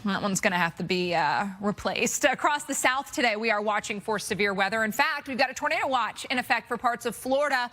That one's going to have to be replaced. Across the south today, we are watching for severe weather. In fact, we've got a tornado watch in effect for parts of Florida.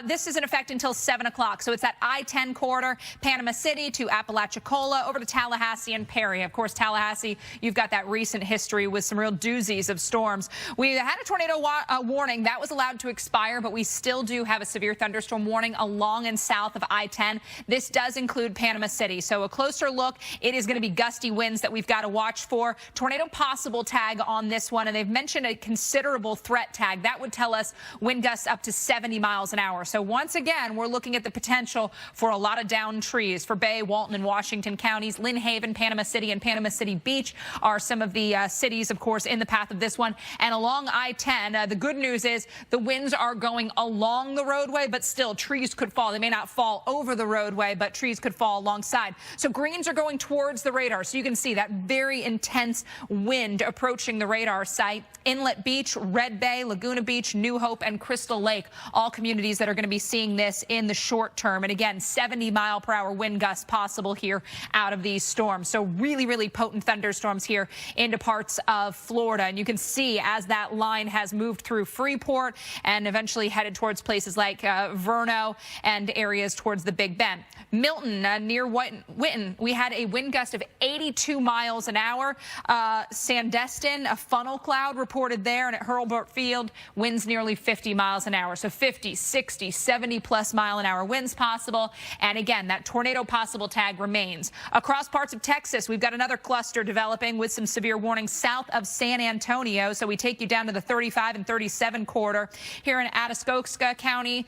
This is in effect until 7 o'clock. So it's that I-10 corridor, Panama City to Apalachicola, over to Tallahassee and Perry. Of course, Tallahassee, you've got that recent history with some real doozies of storms. We had a tornado warning. That was allowed to expire, but we still do have a severe thunderstorm warning along and south of I-10. This does include Panama City. So a closer look, it is going to be gusty winds that we've got to watch for. Tornado possible tag on this one, and they've mentioned a considerable threat tag. That would tell us wind gusts up to 70 miles an hour. So once again, we're looking at the potential for a lot of downed trees for Bay, Walton, and Washington counties. Lynn Haven, Panama City, and Panama City Beach are some of the cities, of course, in the path of this one. And along I-10, the good news is the winds are going along the roadway, but still trees could fall. They may not fall over the roadway, but trees could fall alongside. So greens are going towards the radar. So you can see that very intense wind approaching the radar site. Inlet Beach, Red Bay, Laguna Beach, New Hope, and Crystal Lake, all communities that are going to be seeing this in the short term. And again, 70-mile-per-hour wind gusts possible here out of these storms. So really, really potent thunderstorms here into parts of Florida. And you can see as that line has moved through Freeport and eventually headed towards places like Verno and areas towards the Big Bend. Milton, near Whitten, we had a wind gust of 82 miles an hour. Sandestin, a funnel cloud reported there, and at Hurlburt Field, winds nearly 50 miles an hour. So 50, 60, 70-plus mile-an-hour winds possible. And again, that tornado possible tag remains. Across parts of Texas, we've got another cluster developing with some severe warnings south of San Antonio. So we take you down to the 35 and 37 corridor here in Atascosa County.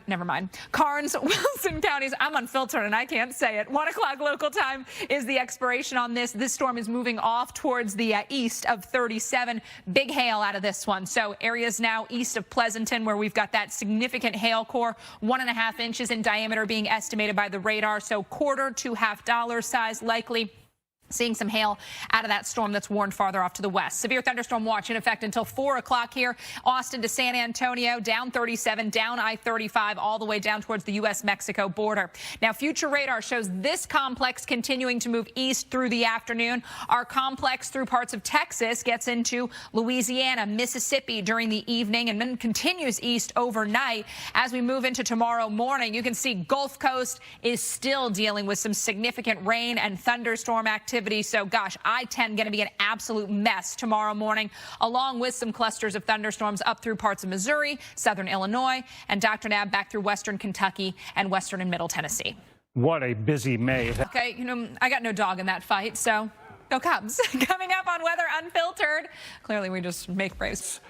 Never mind. Karnes, Wilson counties. I'm unfiltered and I can't say it. 1 o'clock local time is the expiration on this. This storm is moving off towards the east of 37. Big hail out of this one. So areas now east of Pleasanton where we've got that significant hail core, 1.5 inches in diameter being estimated by the radar. So quarter to $half size likely. Seeing some hail out of that storm that's warned farther off to the west. Severe thunderstorm watch in effect until 4 o'clock here. Austin to San Antonio, down 37, down I-35, all the way down towards the U.S.-Mexico border. Now, future radar shows this complex continuing to move east through the afternoon. Our complex through parts of Texas gets into Louisiana, Mississippi during the evening, and then continues east overnight. As we move into tomorrow morning, you can see Gulf Coast is still dealing with some significant rain and thunderstorm activity. So, gosh, I-10 going to be an absolute mess tomorrow morning, along with some clusters of thunderstorms up through parts of Missouri, southern Illinois, and Dr. Nab back through western Kentucky and western and middle Tennessee. What a busy May. Okay, you know, I got no dog in that fight, so go Cubs. Coming up on Weather Unfiltered. Clearly, we just make braves.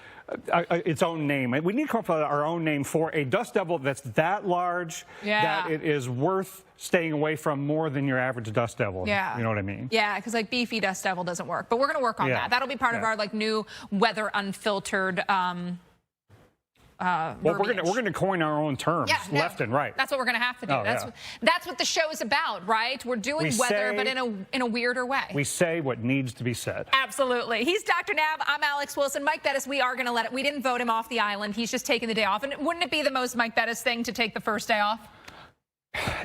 Its own name. We need to come up with our own name for a dust devil that's that large that it is worth staying away from more than your average dust devil. Yeah. You know what I mean? Yeah, because like beefy dust devil doesn't work. But we're going to work on that. That'll be part of our like new Weather Unfiltered well, we're going to coin our own terms left and right. That's what we're going to have to do. That's what the show is about, right? We're doing weather, but in a weirder way. We say what needs to be said. Absolutely. He's Dr. Nab. I'm Alex Wilson. Mike Bettis, we are going to let it. We didn't vote him off the island. He's just taking the day off. And wouldn't it be the most Mike Bettis thing to take the first day off?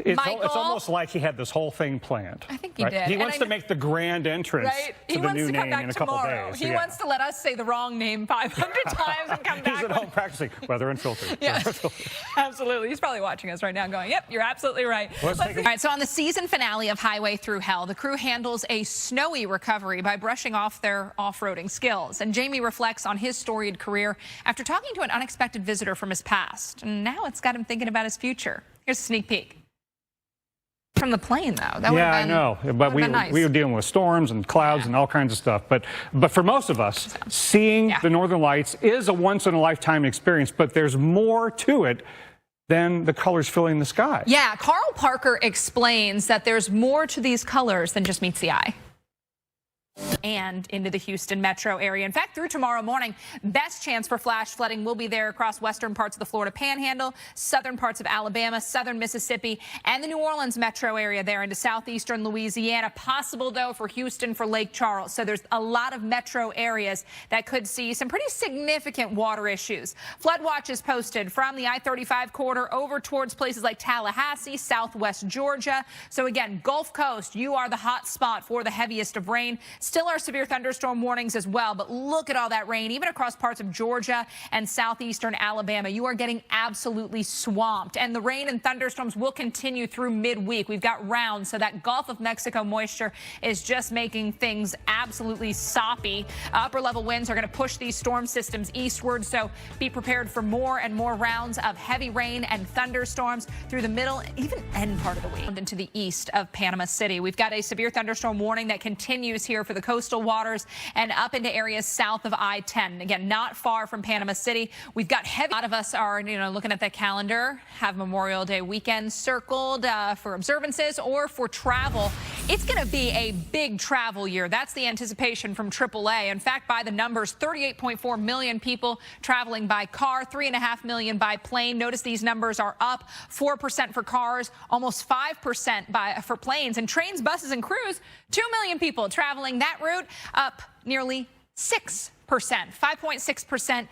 It's almost like he had this whole thing planned. I think he did. He wants to make the grand entrance to the new name in a couple days. He wants to let us say the wrong name 500 times and come back. He's at home practicing Weather Unfiltered. Yeah, absolutely. He's probably watching us right now going, yep, you're absolutely right. All right, so on the season finale of Highway Through Hell, the crew handles a snowy recovery by brushing off their off-roading skills. And Jamie reflects on his storied career after talking to an unexpected visitor from his past. And now it's got him thinking about his future. Here's a sneak peek. From the plane, though. That yeah, I know. But we were dealing with storms and clouds and all kinds of stuff. But for most of us, seeing the Northern Lights is a once-in-a-lifetime experience. But there's more to it than the colors filling the sky. Yeah, Carl Parker explains that there's more to these colors than just meets the eye. and into the Houston metro area. In fact, through tomorrow morning, best chance for flash flooding will be there across western parts of the Florida Panhandle, southern parts of Alabama, southern Mississippi, and the New Orleans metro area there into southeastern Louisiana. Possible, though, for Houston, for Lake Charles. So there's a lot of metro areas that could see some pretty significant water issues. Flood watch is posted from the I-35 corridor over towards places like Tallahassee, southwest Georgia. So again, Gulf Coast, you are the hot spot for the heaviest of rain. Still are severe thunderstorm warnings as well, but look at all that rain, even across parts of Georgia and southeastern Alabama. You are getting absolutely swamped, and the rain and thunderstorms will continue through midweek. We've got rounds, so that Gulf of Mexico moisture is just making things absolutely soppy. Upper level winds are going to push these storm systems eastward, so be prepared for more and more rounds of heavy rain and thunderstorms through the middle, even end part of the week. Into the east of Panama City, we've got a severe thunderstorm warning that continues here for the coastal waters and up into areas south of I-10. Again, not far from Panama City. We've got heavy. A lot of us are, looking at the calendar, have Memorial Day weekend circled for observances or for travel. It's going to be a big travel year. That's the anticipation from AAA. In fact, by the numbers, 38.4 million people traveling by car, 3.5 million by plane. Notice these numbers are up 4% for cars, almost 5% for planes, and trains, buses, and crews. 2 million people traveling that route, up nearly 6%, 5.6%.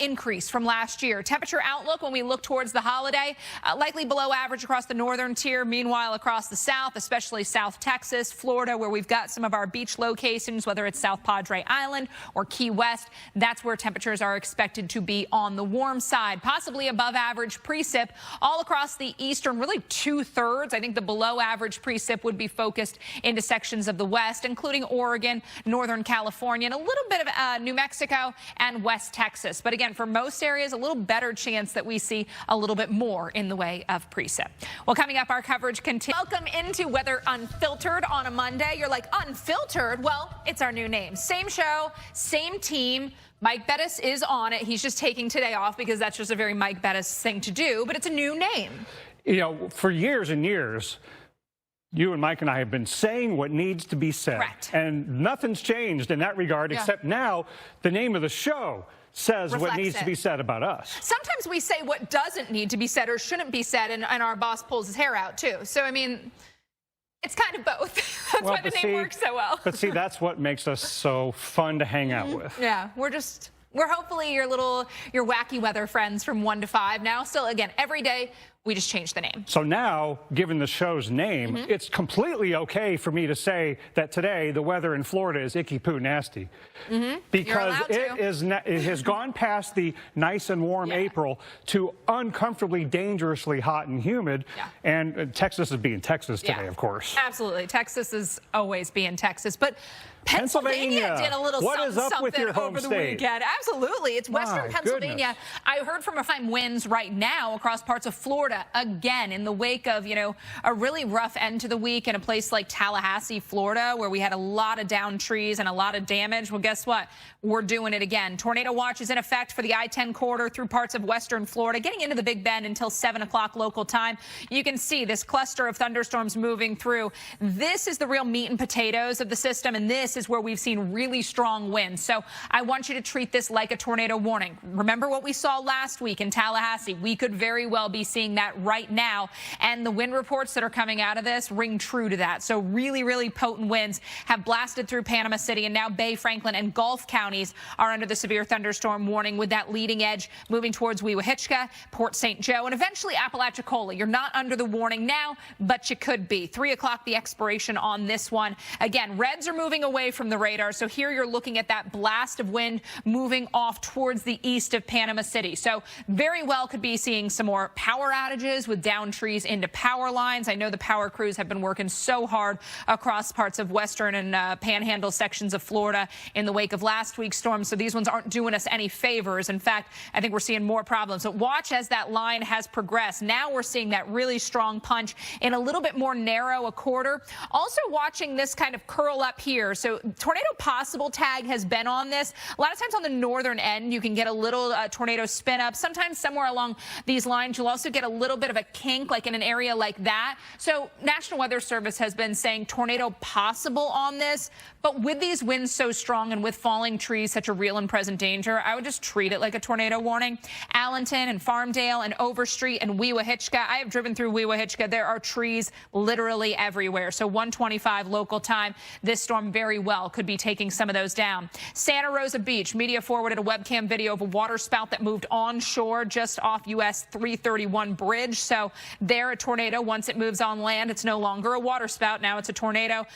Increase from last year. Temperature outlook when we look towards the holiday, likely below average across the northern tier. Meanwhile, across the south, especially South Texas, Florida, where we've got some of our beach locations, whether it's South Padre Island or Key West, that's where temperatures are expected to be on the warm side, possibly above average precip all across the eastern, really 2/3. I think the below average precip would be focused into sections of the west, including Oregon, Northern California, and a little bit of New Mexico and West Texas. But again, for most areas, a little better chance that we see a little bit more in the way of precip. Well, coming up, our coverage continues. Welcome into Weather Unfiltered on a Monday. You're like, unfiltered? Well, it's our new name. Same show, same team. Mike Bettis is on it. He's just taking today off because that's just a very Mike Bettis thing to do, but it's a new name. For years and years, you and Mike and I have been saying what needs to be said. Correct. And nothing's changed in that regard, except now the name of the show says what needs to be said about us. Sometimes we say what doesn't need to be said or shouldn't be said, and our boss pulls his hair out, too. So, I mean, it's kind of both. That's why the name works so well. But see, that's what makes us so fun to hang out with. Yeah, we're hopefully your wacky weather friends from 1 to 5 now. Still, again, every day, we just changed the name. So now, given the show's name, it's completely okay for me to say that today the weather in Florida is icky poo nasty. Because it has gone past the nice and warm April to uncomfortably dangerously hot and humid. And Texas is being Texas today, of course. Absolutely. Texas is always being Texas. But Pennsylvania did a little something over the weekend. Absolutely. It's western Pennsylvania. I heard from winds right now across parts of Florida, again, in the wake of, a really rough end to the week in a place like Tallahassee, Florida, where we had a lot of downed trees and a lot of damage. Well, guess what? We're doing it again. Tornado watch is in effect for the I-10 corridor through parts of western Florida, getting into the Big Bend until 7 o'clock local time. You can see this cluster of thunderstorms moving through. This is the real meat and potatoes of the system, and this is where we've seen really strong winds. So I want you to treat this like a tornado warning. Remember what we saw last week in Tallahassee. We could very well be seeing that right now, and the wind reports that are coming out of this ring true to that. So really, really potent winds have blasted through Panama City, and now Bay, Franklin, and Gulf counties are under the severe thunderstorm warning, with that leading edge moving towards Weehawken, Port St. Joe, and eventually Apalachicola. You're not under the warning now, but you could be. 3 o'clock, the expiration on this one. Again, reds are moving away from the radar, so here you're looking at that blast of wind moving off towards the east of Panama City. So very well could be seeing some more power outages with downed trees into power lines. I know the power crews have been working so hard across parts of western and panhandle sections of Florida in the wake of last week's storm, so these ones aren't doing us any favors. In fact, I think we're seeing more problems. So watch as that line has progressed. Now we're seeing that really strong punch in a little bit more narrow a quarter. Also watching this kind of curl up here. So So tornado possible tag has been on this. A lot of times on the northern end, you can get a little tornado spin up. Sometimes somewhere along these lines, you'll also get a little bit of a kink, like in an area like that. So National Weather Service has been saying tornado possible on this. But with these winds so strong and with falling trees, such a real and present danger, I would just treat it like a tornado warning. Allenton and Farmdale and Overstreet and Weewahitchka. I have driven through Weewahitchka. There are trees literally everywhere. So 1:25 local time. This storm very well could be taking some of those down. Santa Rosa Beach. Media forwarded a webcam video of a waterspout that moved onshore just off US 331 bridge. So there, a tornado. Once it moves on land, it's no longer a waterspout. Now it's a tornado.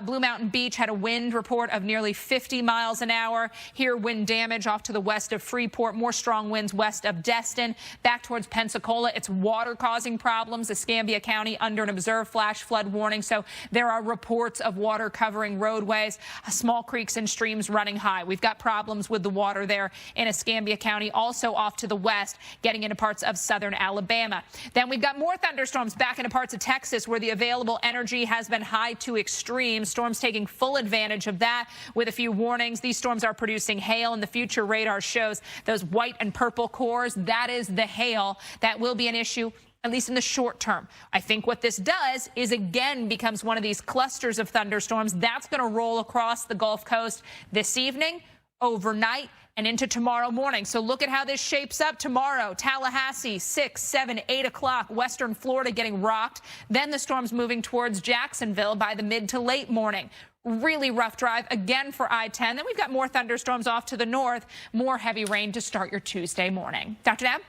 Blue Mountain Beach had a wind report of nearly 50 miles an hour. Here, wind damage off to the west of Freeport. More strong winds west of Destin. Back towards Pensacola, it's water causing problems. Escambia County under an observed flash flood warning. So there are reports of water covering roadways, small creeks and streams running high. We've got problems with the water there in Escambia County, also off to the west, getting into parts of southern Alabama. Then we've got more thunderstorms back into parts of Texas where the available energy has been high to extreme. Storms taking full advantage of that with a few warnings. These storms are producing hail, and the future radar shows those white and purple cores. That is the hail that will be an issue, at least in the short term. I think what this does is, again, becomes one of these clusters of thunderstorms. That's going to roll across the Gulf Coast this evening, overnight, and into tomorrow morning. So look at how this shapes up tomorrow. Tallahassee, 6, 7, 8 o'clock. Western Florida getting rocked. Then the storm's moving towards Jacksonville by the mid to late morning. Really rough drive again for I-10. Then we've got more thunderstorms off to the north, more heavy rain to start your Tuesday morning. Dr. Nab?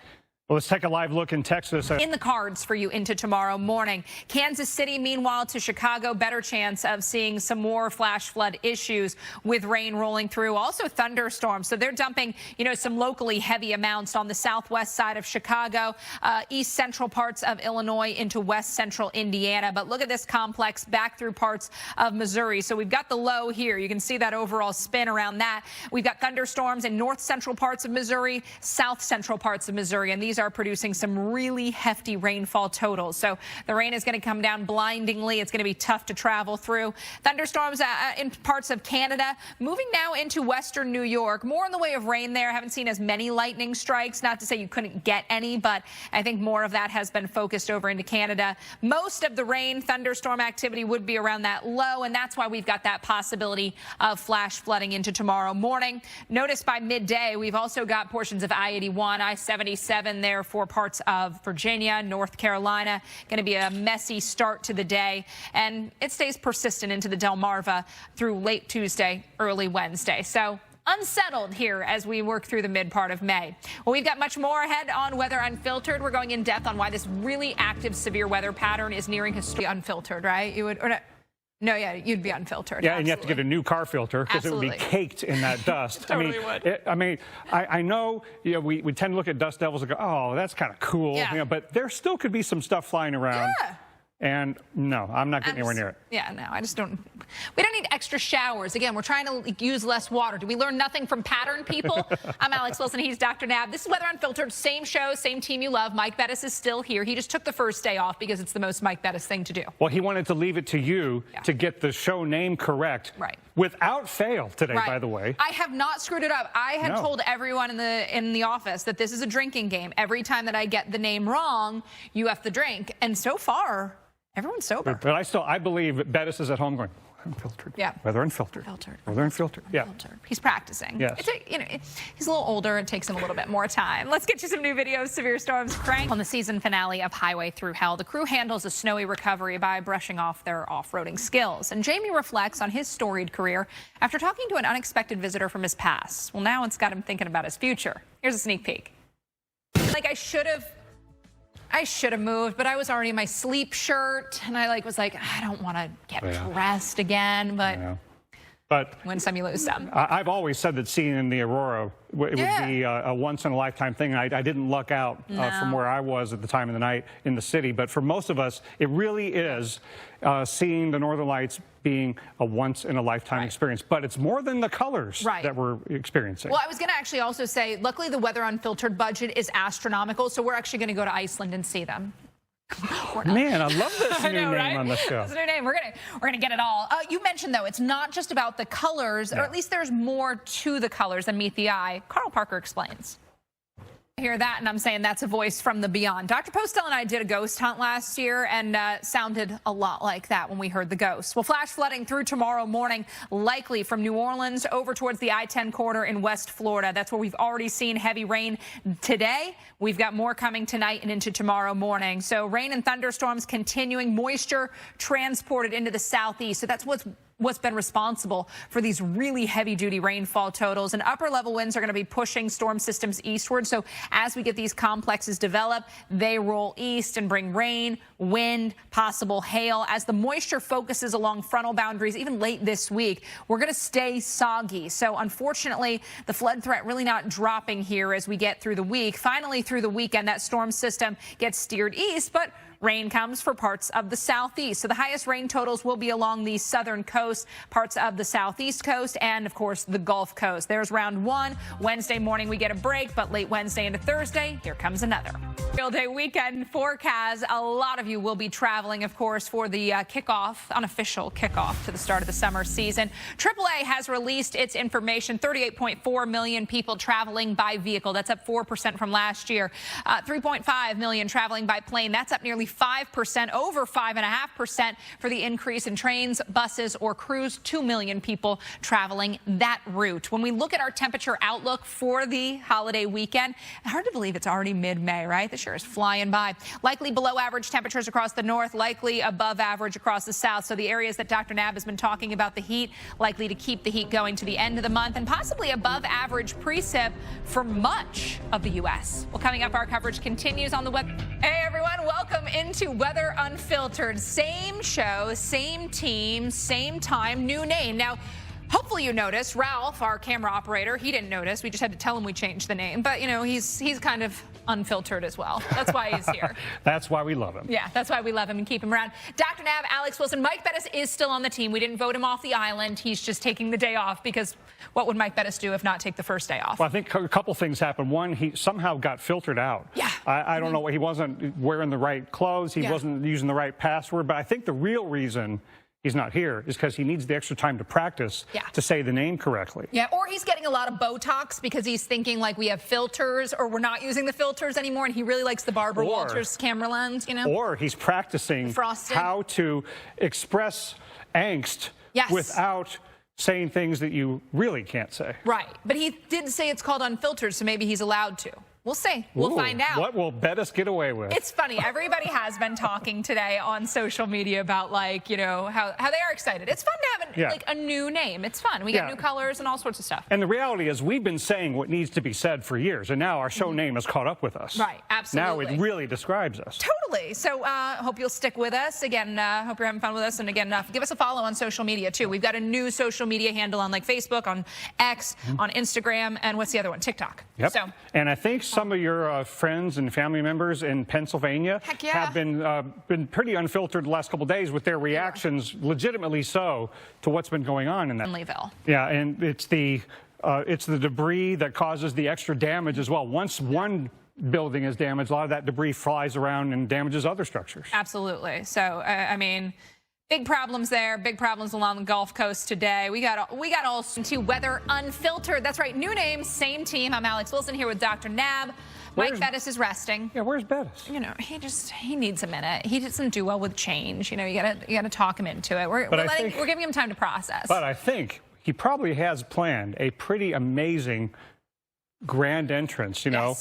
Well, let's take a live look in Texas. In the cards for you into tomorrow morning. Kansas City, meanwhile, to Chicago, better chance of seeing some more flash flood issues with rain rolling through. Also thunderstorms. So they're dumping, some locally heavy amounts on the southwest side of Chicago, east central parts of Illinois into west central Indiana. But look at this complex back through parts of Missouri. So we've got the low here. You can see that overall spin around that. We've got thunderstorms in north central parts of Missouri, south central parts of Missouri. And these are producing some really hefty rainfall totals. So the rain is going to come down blindingly. It's going to be tough to travel through. Thunderstorms in parts of Canada, moving now into western New York. More in the way of rain there. Haven't seen as many lightning strikes. Not to say you couldn't get any, but I think more of that has been focused over into Canada. Most of the rain, thunderstorm activity would be around that low, and that's why we've got that possibility of flash flooding into tomorrow morning. Notice by midday, we've also got portions of I-81, I-77 there for parts of Virginia, North Carolina. Going to be a messy start to the day, and it stays persistent into the Delmarva through late Tuesday, early Wednesday. So unsettled here as we work through the mid part of May. Well, we've got much more ahead on Weather Unfiltered. We're going in depth on why this really active severe weather pattern is nearing historic. Unfiltered, right? You would, or not. No, yeah, you'd be unfiltered. Yeah, absolutely. and you have to get a new car filter because it would be caked in that dust. Totally would. I know, we tend to look at dust devils and go, oh, that's kind of cool. Yeah. But there still could be some stuff flying around. Yeah. And no, I'm not getting anywhere near it. Yeah, no, I just don't. We don't need extra showers. Again, we're trying to use less water. Do we learn nothing from pattern people? I'm Alex Wilson. He's Dr. Nab. This is Weather Unfiltered. Same show, same team you love. Mike Bettis is still here. He just took the first day off because it's the most Mike Bettis thing to do. Well, he wanted to leave it to you to get the show name correct. Right. Without fail today, by the way. I have not screwed it up. I had told everyone in the office that this is a drinking game. Every time that I get the name wrong, you have to drink. And so far, everyone's sober. But I believe Bettis is at home going, unfiltered. Yeah. Weather Unfiltered. Weather Unfiltered. Yeah. He's practicing. Yes. He's a little older. It takes him a little bit more time. Let's get you some new videos. Severe storms crank. On the season finale of Highway Through Hell, the crew handles a snowy recovery by brushing off their off-roading skills. And Jamie reflects on his storied career after talking to an unexpected visitor from his past. Well, now it's got him thinking about his future. Here's a sneak peek. I should have moved, but I was already in my sleep shirt, and I was like, I don't want to get dressed again, but win some, you lose some. I've always said that seeing the aurora it would be a once-in-a-lifetime thing. I didn't luck out from where I was at the time of the night in the city, but for most of us, it really is seeing the Northern Lights being a once-in-a-lifetime experience. But it's more than the colors that we're experiencing. Well, I was going to actually also say, luckily the Weather Unfiltered budget is astronomical, so we're actually going to go to Iceland and see them. Man, I love this new name right? on the show. This new name. We're gonna get it all. You mentioned though, it's not just about the colors, or at least there's more to the colors than meet the eye. Carl Parker explains. I hear that, and I'm saying that's a voice from the beyond. Dr. Postel and I did a ghost hunt last year, and sounded a lot like that when we heard the ghosts. Well, flash flooding through tomorrow morning, likely from New Orleans over towards the I-10 corridor in West Florida. That's where we've already seen heavy rain today. We've got more coming tonight and into tomorrow morning. So rain and thunderstorms continuing, moisture transported into the southeast. So that's what's been responsible for these really heavy-duty rainfall totals. And upper-level winds are going to be pushing storm systems eastward. So as we get these complexes develop, they roll east and bring rain, wind, possible hail. As the moisture focuses along frontal boundaries, even late this week, we're going to stay soggy. So unfortunately, the flood threat really not dropping here as we get through the week. Finally, through the weekend, that storm system gets steered east, but rain comes for parts of the southeast. So the highest rain totals will be along the southern coast, parts of the southeast coast, and of course the Gulf Coast. There's round one. Wednesday morning we get a break, but late Wednesday into Thursday, here comes another. Field Day weekend forecast. A lot of you will be traveling, of course, for the kickoff, unofficial kickoff to the start of the summer season. AAA has released its information. 38.4 million people traveling by vehicle. That's up 4% from last year. 3.5 million traveling by plane. That's up nearly 5%, over 5.5% for the increase in trains, buses, or cruise. 2 million people traveling that route. When we look at our temperature outlook for the holiday weekend, hard to believe it's already mid-May, right? This year is flying by. Likely below average temperatures across the north, likely above average across the south. So the areas that Dr. Nab has been talking about the heat, likely to keep the heat going to the end of the month, and possibly above average precip for much of the U.S. Well, coming up, our coverage continues on the web. Hey, everyone, welcome into Weather Unfiltered. Same show, same team, same time, new name. Now, hopefully you noticed, Ralph, our camera operator, he didn't notice. We just had to tell him we changed the name. But, you know, he's kind of unfiltered as well. That's why he's here. That's why we love him. Yeah, that's why we love him and keep him around. Dr. Nab, Alex Wilson, Mike Bettis is still on the team. We didn't vote him off the island. He's just taking the day off because what would Mike Bettis do if not take the first day off? Well, I think a couple things happened. One, he somehow got filtered out. Yeah. I don't know. He wasn't wearing the right clothes. He wasn't using the right password. But I think the real reason he's not here is because he needs the extra time to practice to say the name correctly. Yeah, or he's getting a lot of Botox because he's thinking like we have filters or we're not using the filters anymore, and he really likes the Barbara Walters camera lens, you know? Or he's practicing how to express angst without saying things that you really can't say. Right, but he did say it's called unfiltered, so maybe he's allowed to. We'll see. We'll find out. What will Bettis get away with? It's funny. Everybody has been talking today on social media about, like, you know, how they are excited. It's fun to have like a new name. It's fun. We get new colors and all sorts of stuff. And the reality is we've been saying what needs to be said for years, and now our show name has caught up with us. Right. Absolutely. Now it really describes us. Totally. So hope you'll stick with us. Again, hope you're having fun with us. And again, give us a follow on social media, too. We've got a new social media handle on, like, Facebook, on X, on Instagram, and what's the other one? TikTok. Yep. So, and I think some of your friends and family members in Pennsylvania have been pretty unfiltered the last couple of days with their reactions, legitimately so, to what's been going on in that. Leeville. Yeah, and it's the debris that causes the extra damage as well. Once one building is damaged, a lot of that debris flies around and damages other structures. Absolutely. So, I mean, big problems there, big problems along the Gulf Coast today. We got all to Weather Unfiltered. That's right, new name, same team. I'm Alex Wilson here with Dr. Nab. Mike Bettis is resting. Yeah, where's Bettis? You know, he needs a minute. He doesn't do well with change. You know, you gotta talk him into it. We're giving him time to process. But I think he probably has planned a pretty amazing grand entrance, you know,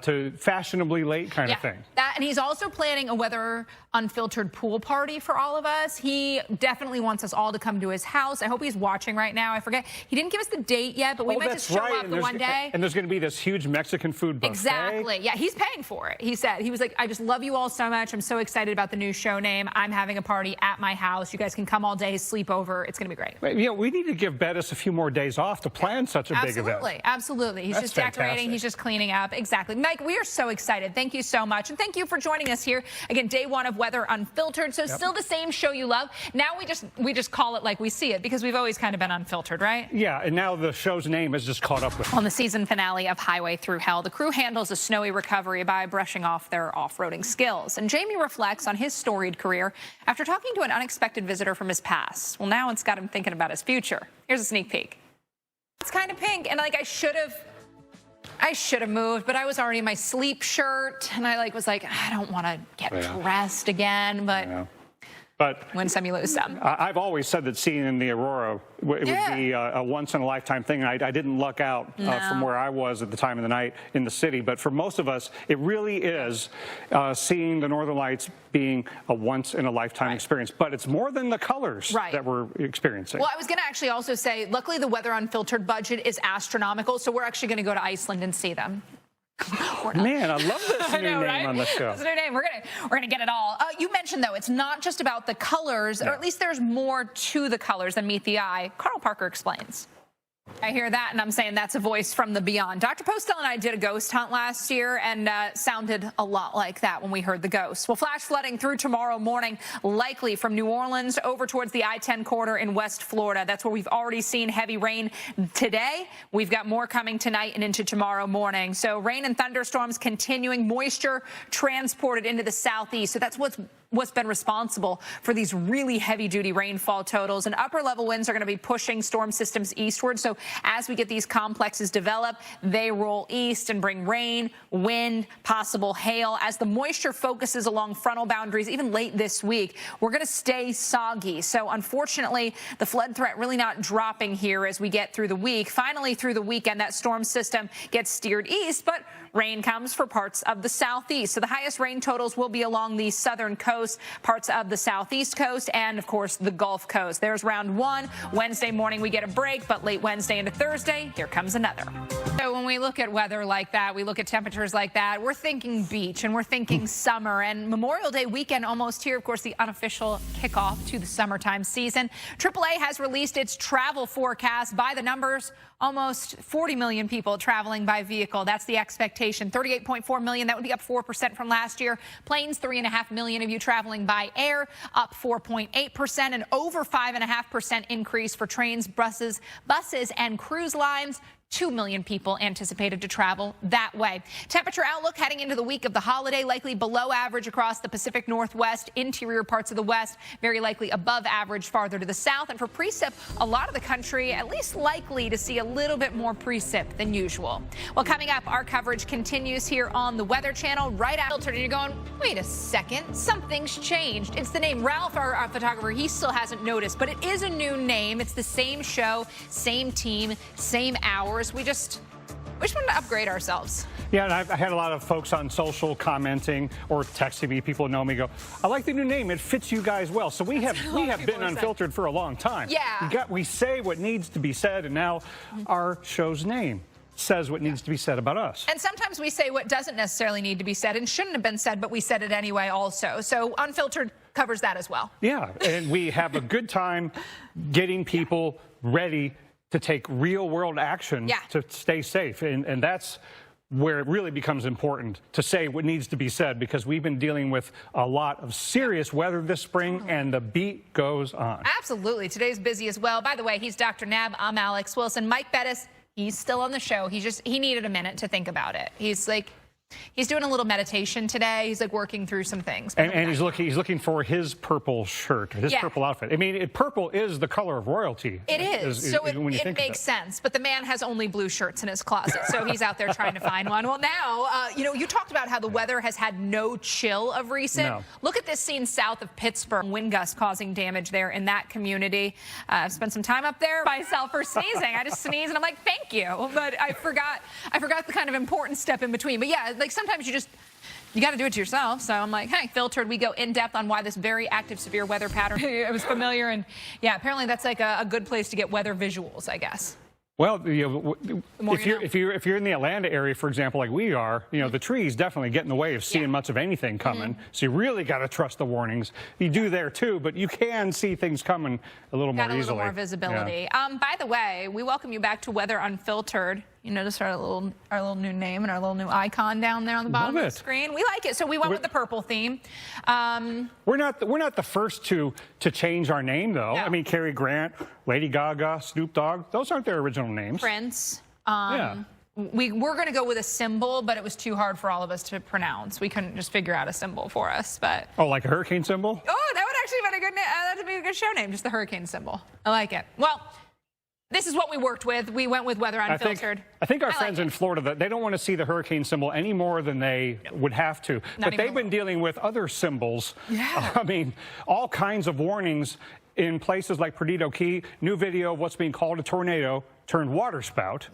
to fashionably late kind of thing. And he's also planning a Weather Unfiltered pool party for all of us. He definitely wants us all to come to his house. I hope he's watching right now. I forget. He didn't give us the date yet, but we might just show up the one day. And there's going to be this huge Mexican food buffet. Exactly. Yeah, he's paying for it. He said. He was like, I just love you all so much. I'm so excited about the new show name. I'm having a party at my house. You guys can come all day, sleep over. It's going to be great. You know, we need to give Bettis a few more days off to plan such a big event. Absolutely. Absolutely. He's just decorating. He's just cleaning up. Exactly. Mike, we are so excited. Thank you so much. And thank you for joining us here. Again, day one of Weather Unfiltered. So still the same show you love. Now we just call it like we see it because we've always kind of been unfiltered, right? Yeah, and now the show's name is just caught up with it. On the season finale of Highway Through Hell, the crew handles a snowy recovery by brushing off their off-roading skills. And Jamie reflects on his storied career after talking to an unexpected visitor from his past. Well, now it's got him thinking about his future. Here's a sneak peek. It's kind of pink, and like I should have moved, but I was already in my sleep shirt, and I was like, I don't want to get dressed again, but win some, you lose some. I've always said that seeing in the Aurora it would be a once-in-a-lifetime thing. I didn't luck out from where I was at the time of the night in the city, but for most of us, it really is seeing the Northern Lights being a once-in-a-lifetime experience. But it's more than the colors that we're experiencing. Well, I was going to actually also say, luckily the Weather Unfiltered budget is astronomical, so we're actually going to go to Iceland and see them. Man, I love this new name on the show. This new name. We're gonna get it all. You mentioned though, it's not just about the colors, or at least there's more to the colors than meet the eye. Carl Parker explains. I hear that, and I'm saying that's a voice from the beyond. Dr. Postel and I did a ghost hunt last year, and sounded a lot like that when we heard the ghosts. Well, flash flooding through tomorrow morning, likely from New Orleans over towards the I-10 corridor in West Florida. That's where we've already seen heavy rain today. We've got more coming tonight and into tomorrow morning. So rain and thunderstorms continuing, moisture transported into the southeast. So that's what's been responsible for these really heavy-duty rainfall totals. And upper-level winds are going to be pushing storm systems eastward. So as we get these complexes develop, they roll east and bring rain, wind, possible hail. As the moisture focuses along frontal boundaries, even late this week, we're going to stay soggy. So unfortunately, the flood threat really not dropping here as we get through the week. Finally, through the weekend, that storm system gets steered east, but rain comes for parts of the southeast. So the highest rain totals will be along the southern coast, parts of the southeast coast, and of course the Gulf Coast. There's round one. Wednesday morning we get a break, but late Wednesday into Thursday, here comes another. So when we look at weather like that, we look at temperatures like that, we're thinking beach and we're thinking summer, and Memorial Day weekend almost here, of course, the unofficial kickoff to the summertime season. AAA has released its travel forecast. By the numbers, almost 40 million people traveling by vehicle. That's the expectation. 38.4 million. That would be up 4% from last year. Planes, 3.5 million of you traveling by air, up 4.8%, and over 5.5% increase for trains, buses, and cruise lines. 2 million people anticipated to travel that way. Temperature outlook heading into the week of the holiday, likely below average across the Pacific Northwest, interior parts of the West, very likely above average farther to the south. And for precip, a lot of the country at least likely to see a little bit more precip than usual. Well, coming up, our coverage continues here on the Weather Channel right after. And you're going, wait a second, something's changed. It's the name. Ralph, our photographer, he still hasn't noticed, but it is a new name. It's the same show, same team, same hours. We just wanted to upgrade ourselves. Yeah, and I had a lot of folks on social commenting or texting me. People who know me go, I like the new name. It fits you guys well. So we have been unfiltered for a long time. Yeah. We say what needs to be said, and now our show's name says what needs to be said about us. And sometimes we say what doesn't necessarily need to be said and shouldn't have been said, but we said it anyway also. So Unfiltered covers that as well. Yeah, and we have a good time getting people ready to take real-world action to stay safe. And that's where it really becomes important to say what needs to be said, because we've been dealing with a lot of serious weather this spring, and the beat goes on. Absolutely. Today's busy as well. By the way, he's Dr. Nab. I'm Alex Wilson. Mike Bettis, he's still on the show. He needed a minute to think about it. He's doing a little meditation today. He's working through some things. And he's looking for his purple shirt, his purple outfit. I mean, purple is the color of royalty. It is. So it makes sense. But the man has only blue shirts in his closet, so he's out there trying to find one. Well, now, you talked about how the weather has had no chill of recent. No. Look at this scene south of Pittsburgh. Wind gusts causing damage there in that community. I've spent some time up there myself for sneezing. I just sneeze and I'm like, thank you. But I forgot the kind of important step in between. But yeah, sometimes you got to do it to yourself. So I'm like, hey, Filtered, we go in depth on why this very active severe weather pattern. It was familiar, and yeah, apparently that's a good place to get weather visuals, I guess. Well, if you're in the Atlanta area, for example, like we are, the trees definitely get in the way of seeing much of anything coming. So you really got to trust the warnings. You do there too, but you can see things coming a little more easily. Got a little more visibility. By the way, we welcome you back to Weather Unfiltered. You notice our little new name and our little new icon down there on the bottom of the screen. We like it, so we went with the purple theme. We're not the first to change our name, though. No. I mean, Cary Grant, Lady Gaga, Snoop Dogg, those aren't their original names. Prince. Yeah. We were going to go with a symbol, but it was too hard for all of us to pronounce. We couldn't just figure out a symbol for us. But oh, like a hurricane symbol? oh, that would actually be a good name. That'd be a good show name, just the hurricane symbol. I like it. Well, this is what we worked with. We went with Weather Unfiltered. I think our friends in Florida, they don't want to see the hurricane symbol any more than they would have to. But they've been dealing with other symbols. Yeah. I mean, all kinds of warnings in places like Perdido Key. New video of what's being called a tornado turned waterspout.